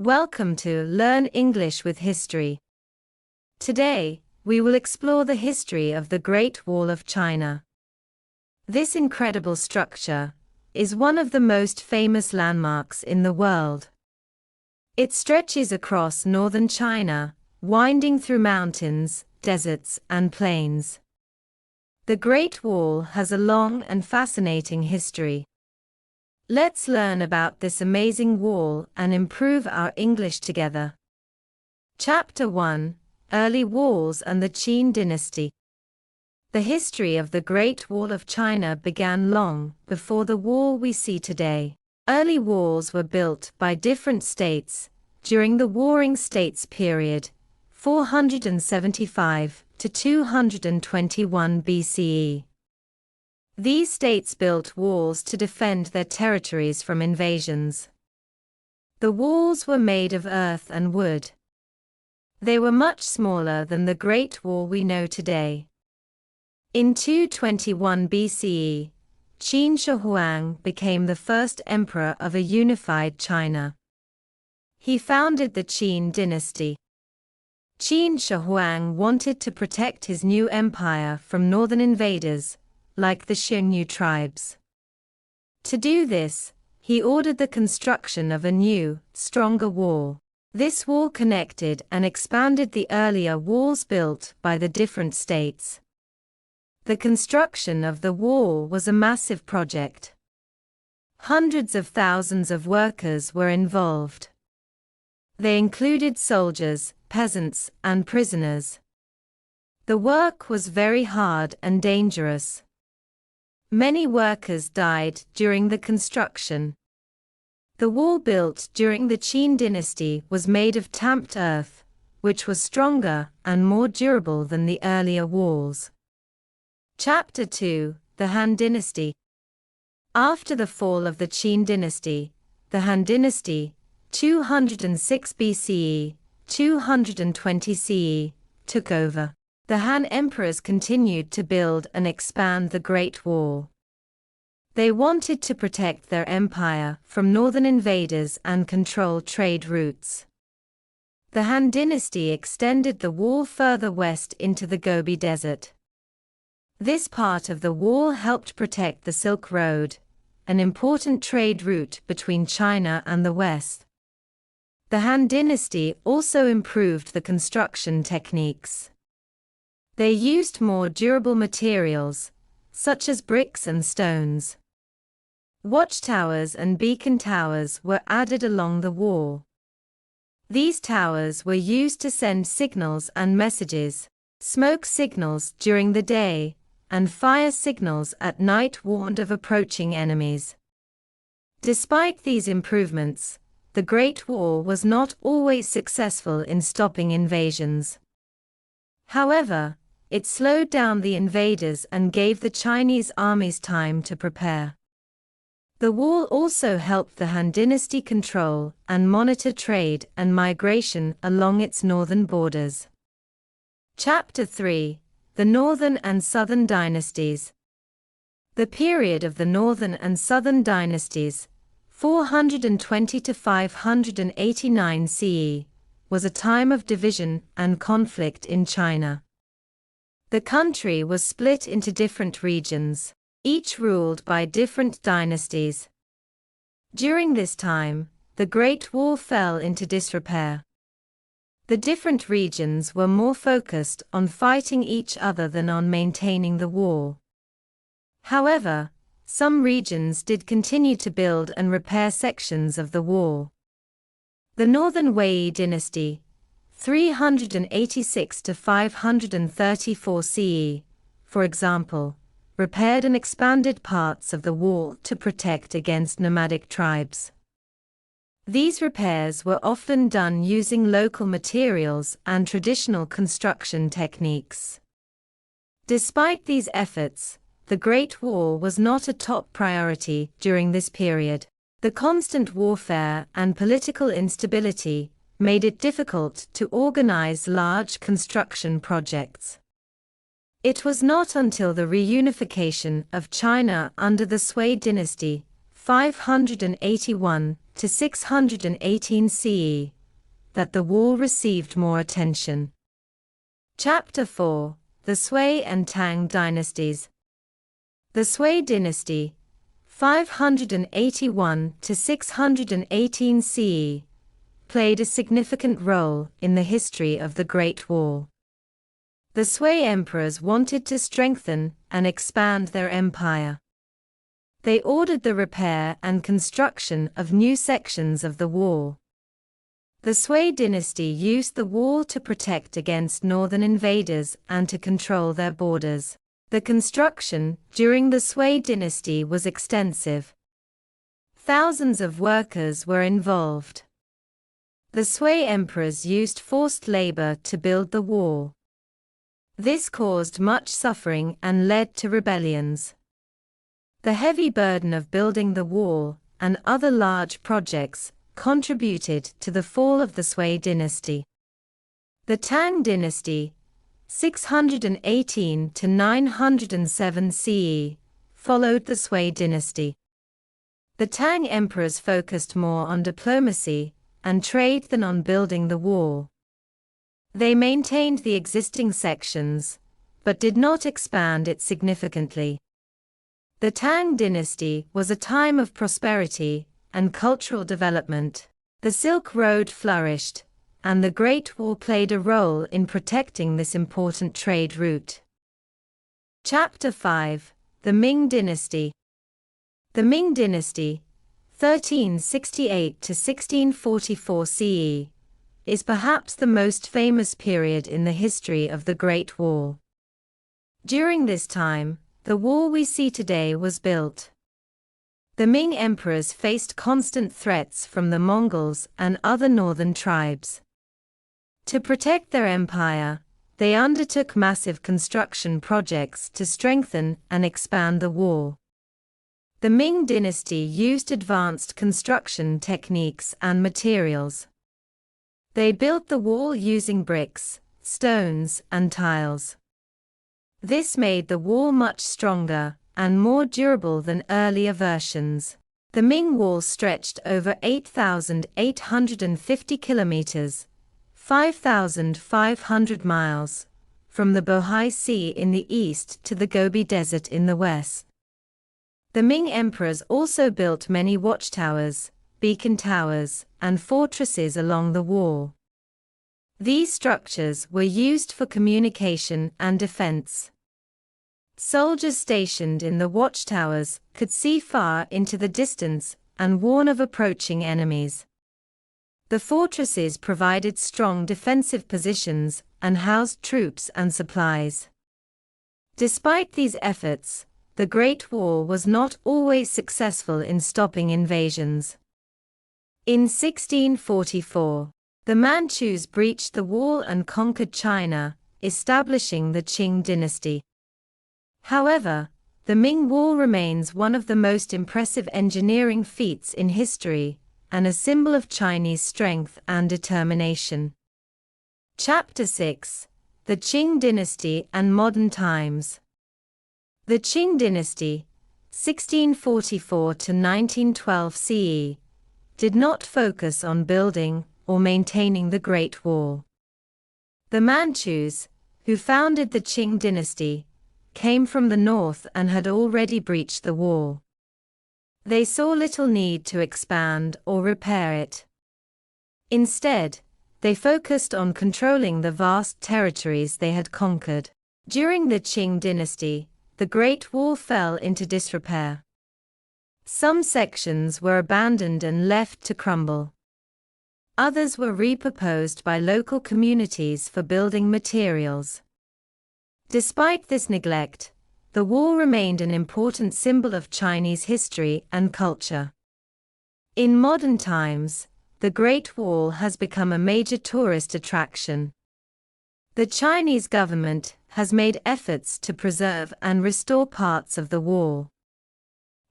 Welcome to Learn English with History. Today, we will explore the history of the Great Wall of China. This incredible structure is one of the most famous landmarks in the world. It stretches across northern China, winding through mountains, deserts, and plains. The Great Wall has a long and fascinating history. Let's learn about this amazing wall and improve our English together. Chapter 1: Early Walls and the Qin Dynasty. The history of the Great Wall of China began long before the wall we see today. Early walls were built by different states during the Warring States period, 475 to 221 BCE. These states built walls to defend their territories from invasions. The walls were made of earth and wood. They were much smaller than the Great Wall we know today. In 221 BCE, Qin Shi Huang became the first emperor of a unified China. He founded the Qin dynasty. Qin Shi Huang wanted to protect his new empire from northern invaders, like the Xiongnu tribes. To do this, he ordered the construction of a new, stronger wall. This wall connected and expanded the earlier walls built by the different states. The construction of the wall was a massive project. Hundreds of thousands of workers were involved. They included soldiers, peasants, and prisoners. The work was very hard and dangerous. Many workers died during the construction. The wall built during the Qin dynasty was made of tamped earth, which was stronger and more durable than the earlier walls. Chapter 2: The Han Dynasty. After the fall of the Qin dynasty, the Han Dynasty, 206 BCE, 220 CE, took over. The Han emperors continued to build and expand the Great Wall. They wanted to protect their empire from northern invaders and control trade routes. The Han dynasty extended the wall further west into the Gobi Desert. This part of the wall helped protect the Silk Road, an important trade route between China and the West. The Han dynasty also improved the construction techniques. They used more durable materials, such as bricks and stones. Watchtowers and beacon towers were added along the wall. These towers were used to send signals and messages. Smoke signals during the day, and fire signals at night warned of approaching enemies. Despite these improvements, the Great Wall was not always successful in stopping invasions. However, it slowed down the invaders and gave the Chinese armies time to prepare. The wall also helped the Han dynasty control and monitor trade and migration along its northern borders. Chapter 3: The Northern and Southern Dynasties. The period of the Northern and Southern Dynasties, 420 to 589 CE, was a time of division and conflict in China. The country was split into different regions, each ruled by different dynasties. During this time, the Great Wall fell into disrepair. The different regions were more focused on fighting each other than on maintaining the wall. However, some regions did continue to build and repair sections of the wall. The Northern Wei dynasty, 386 to 534 CE, for example, repaired and expanded parts of the wall to protect against nomadic tribes. These repairs were often done using local materials and traditional construction techniques. Despite these efforts, the Great Wall was not a top priority during this period. The constant warfare and political instability made it difficult to organize large construction projects. It was not until the reunification of China under the Sui dynasty, 581 to 618 CE that the wall received more attention. Chapter 4: The Sui and Tang Dynasties. The Sui dynasty, 581 to 618 CE, played a significant role in the history of the Great Wall. The Sui emperors wanted to strengthen and expand their empire. They ordered the repair and construction of new sections of the wall. The Sui dynasty used the wall to protect against northern invaders and to control their borders. The construction during the Sui dynasty was extensive. Thousands of workers were involved. The Sui emperors used forced labor to build the wall. This caused much suffering and led to rebellions. The heavy burden of building the wall and other large projects contributed to the fall of the Sui dynasty. The Tang dynasty, 618 to 907 CE, followed the Sui dynasty. The Tang emperors focused more on diplomacy and trade than on building the wall. They maintained the existing sections, but did not expand it significantly. The Tang dynasty was a time of prosperity and cultural development. The Silk Road flourished, and the Great Wall played a role in protecting this important trade route. Chapter 5: The Ming Dynasty. The Ming Dynasty, 1368 to 1644 CE, is perhaps the most famous period in the history of the Great Wall. During this time, the wall we see today was built. The Ming emperors faced constant threats from the Mongols and other northern tribes. To protect their empire, they undertook massive construction projects to strengthen and expand the wall. The Ming dynasty used advanced construction techniques and materials. They built the wall using bricks, stones, and tiles. This made the wall much stronger and more durable than earlier versions. The Ming Wall stretched over 8,850 kilometers, 5,500 miles, from the Bohai Sea in the east to the Gobi Desert in the west. The Ming emperors also built many watchtowers, beacon towers, and fortresses along the wall. These structures were used for communication and defense. Soldiers stationed in the watchtowers could see far into the distance and warn of approaching enemies. The fortresses provided strong defensive positions and housed troops and supplies. Despite these efforts, the Great Wall was not always successful in stopping invasions. In 1644, the Manchus breached the wall and conquered China, establishing the Qing dynasty. However, the Ming Wall remains one of the most impressive engineering feats in history, and a symbol of Chinese strength and determination. Chapter 6: The Qing Dynasty and Modern Times. The Qing Dynasty, 1644 to 1912 CE, did not focus on building or maintaining the Great Wall. The Manchus, who founded the Qing dynasty, came from the north and had already breached the wall. They saw little need to expand or repair it. Instead, they focused on controlling the vast territories they had conquered. During the Qing dynasty, the Great Wall fell into disrepair. Some sections were abandoned and left to crumble. Others were repurposed by local communities for building materials. Despite this neglect, the wall remained an important symbol of Chinese history and culture. In modern times, the Great Wall has become a major tourist attraction. The Chinese government has made efforts to preserve and restore parts of the wall.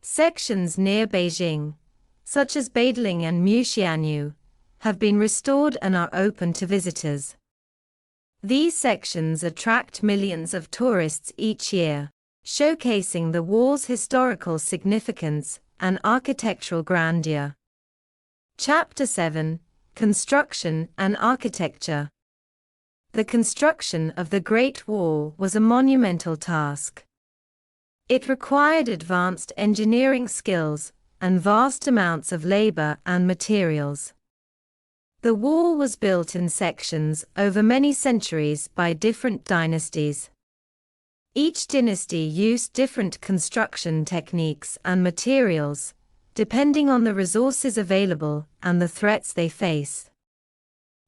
Sections near Beijing, such as Badaling and Muxianyu, have been restored and are open to visitors. These sections attract millions of tourists each year, showcasing the wall's historical significance and architectural grandeur. Chapter 7: Construction and Architecture. The construction of the Great Wall was a monumental task. It required advanced engineering skills and vast amounts of labor and materials. The wall was built in sections over many centuries by different dynasties. Each dynasty used different construction techniques and materials, depending on the resources available and the threats they face.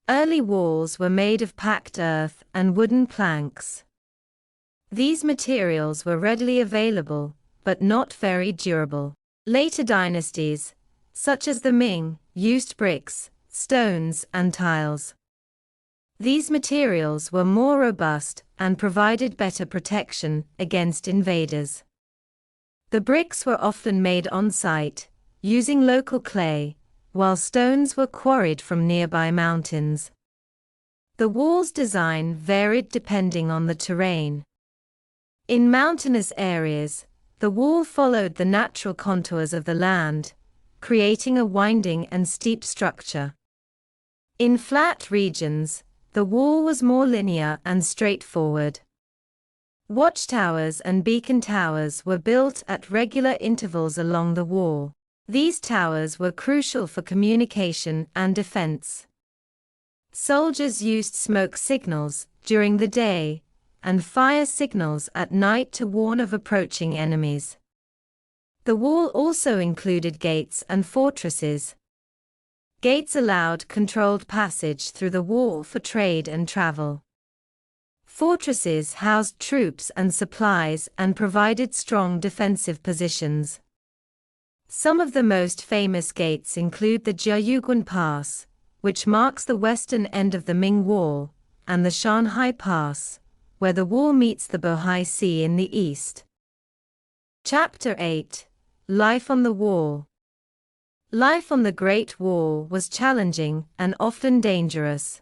Early walls were made of packed earth and wooden planks. These materials were readily available, but not very durable. Later dynasties, such as the Ming, used bricks, stones, and tiles. These materials were more robust and provided better protection against invaders. The bricks were often made on-site, using local clay, while stones were quarried from nearby mountains. The wall's design varied depending on the terrain. In mountainous areas, the wall followed the natural contours of the land, creating a winding and steep structure. In flat regions, the wall was more linear and straightforward. Watchtowers and beacon towers were built at regular intervals along the wall. These towers were crucial for communication and defense. Soldiers used smoke signals during the day and fire signals at night to warn of approaching enemies. The wall also included gates and fortresses. Gates allowed controlled passage through the wall for trade and travel. Fortresses housed troops and supplies and provided strong defensive positions. Some of the most famous gates include the Jiayuguan Pass, which marks the western end of the Ming Wall, and the Shanhai Pass, where the wall meets the Bohai Sea in the east. Chapter 8: Life on the Wall. Life on the Great Wall was challenging and often dangerous.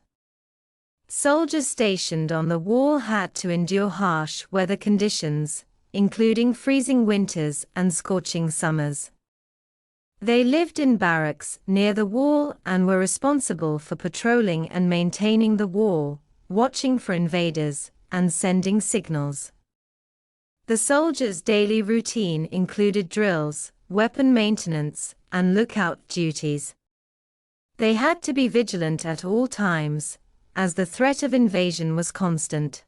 Soldiers stationed on the wall had to endure harsh weather conditions, including freezing winters and scorching summers. They lived in barracks near the wall and were responsible for patrolling and maintaining the wall, watching for invaders, and sending signals. The soldiers' daily routine included drills, weapon maintenance, and lookout duties. They had to be vigilant at all times, as the threat of invasion was constant.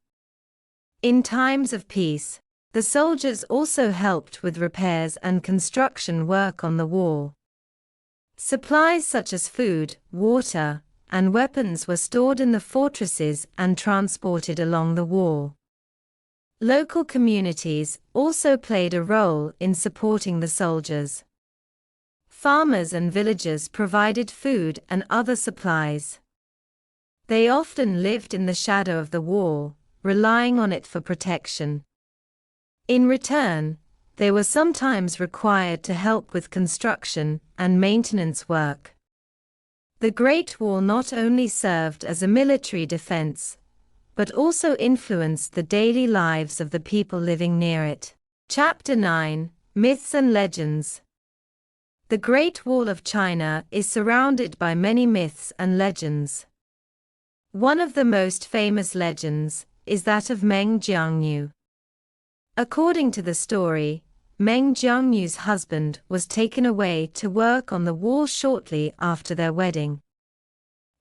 In times of peace, the soldiers also helped with repairs and construction work on the wall. Supplies such as food, water, and weapons were stored in the fortresses and transported along the wall. Local communities also played a role in supporting the soldiers. Farmers and villagers provided food and other supplies. They often lived in the shadow of the wall, relying on it for protection. In return, they were sometimes required to help with construction and maintenance work. The Great Wall not only served as a military defense, but also influenced the daily lives of the people living near it. Chapter 9: Myths and Legends. The Great Wall of China is surrounded by many myths and legends. One of the most famous legends is that of Meng Jiangnu. According to the story, Meng Jiangnu's husband was taken away to work on the wall shortly after their wedding.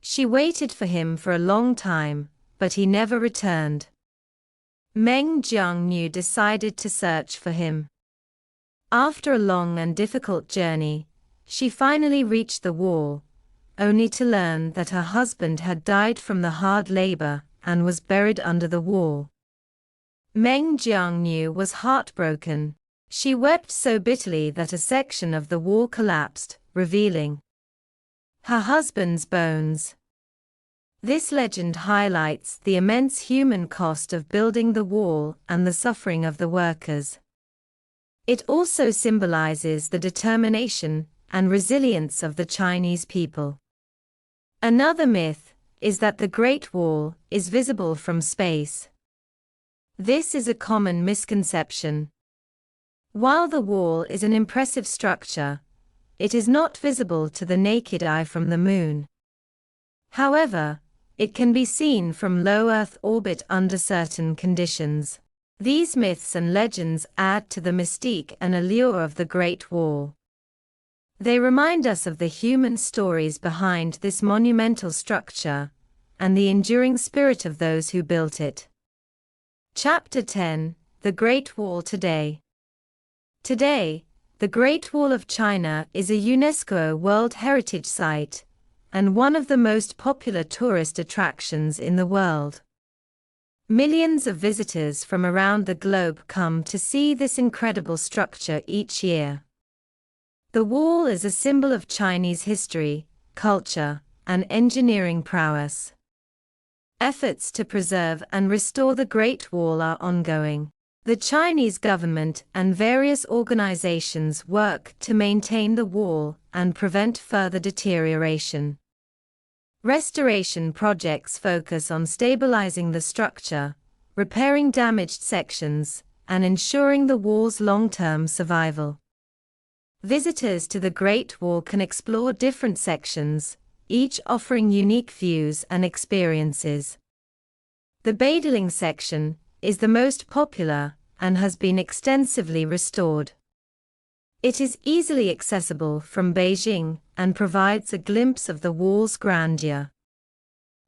She waited for him for a long time, but he never returned. Meng Jiangnu decided to search for him. After a long and difficult journey, she finally reached the wall, only to learn that her husband had died from the hard labor and was buried under the wall. Meng Jiangnu was heartbroken. She wept so bitterly that a section of the wall collapsed, revealing her husband's bones. This legend highlights the immense human cost of building the wall and the suffering of the workers. It also symbolizes the determination and resilience of the Chinese people. Another myth is that the Great Wall is visible from space. This is a common misconception. While the wall is an impressive structure, it is not visible to the naked eye from the Moon. However, it can be seen from low Earth orbit under certain conditions. These myths and legends add to the mystique and allure of the Great Wall. They remind us of the human stories behind this monumental structure, and the enduring spirit of those who built it. Chapter 10: The Great Wall Today. Today, the Great Wall of China is a UNESCO World Heritage Site, and one of the most popular tourist attractions in the world. Millions of visitors from around the globe come to see this incredible structure each year. The wall is a symbol of Chinese history, culture, and engineering prowess. Efforts to preserve and restore the Great Wall are ongoing. The Chinese government and various organizations work to maintain the wall and prevent further deterioration. Restoration projects focus on stabilizing the structure, repairing damaged sections, and ensuring the wall's long-term survival. Visitors to the Great Wall can explore different sections, each offering unique views and experiences. The Badaling section is the most popular and has been extensively restored. It is easily accessible from Beijing and provides a glimpse of the wall's grandeur.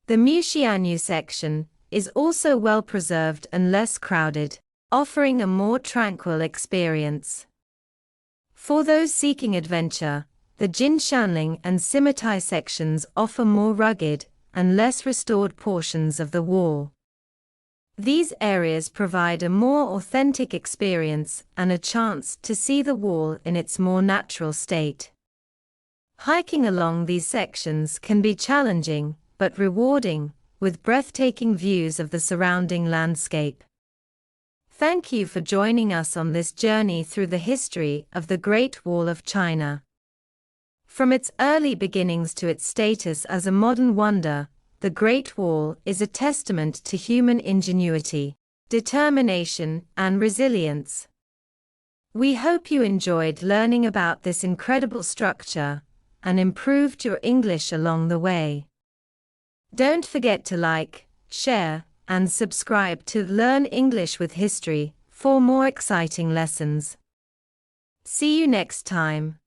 The Muxianyu section is also well preserved and less crowded, offering a more tranquil experience. For those seeking adventure, the Jinshanling and Simitai sections offer more rugged and less restored portions of the wall. These areas provide a more authentic experience and a chance to see the wall in its more natural state. Hiking along these sections can be challenging, but rewarding, with breathtaking views of the surrounding landscape. Thank you for joining us on this journey through the history of the Great Wall of China. From its early beginnings to its status as a modern wonder, the Great Wall is a testament to human ingenuity, determination, and resilience. We hope you enjoyed learning about this incredible structure and improved your English along the way. Don't forget to like, share, and subscribe to Learn English with History for more exciting lessons. See you next time.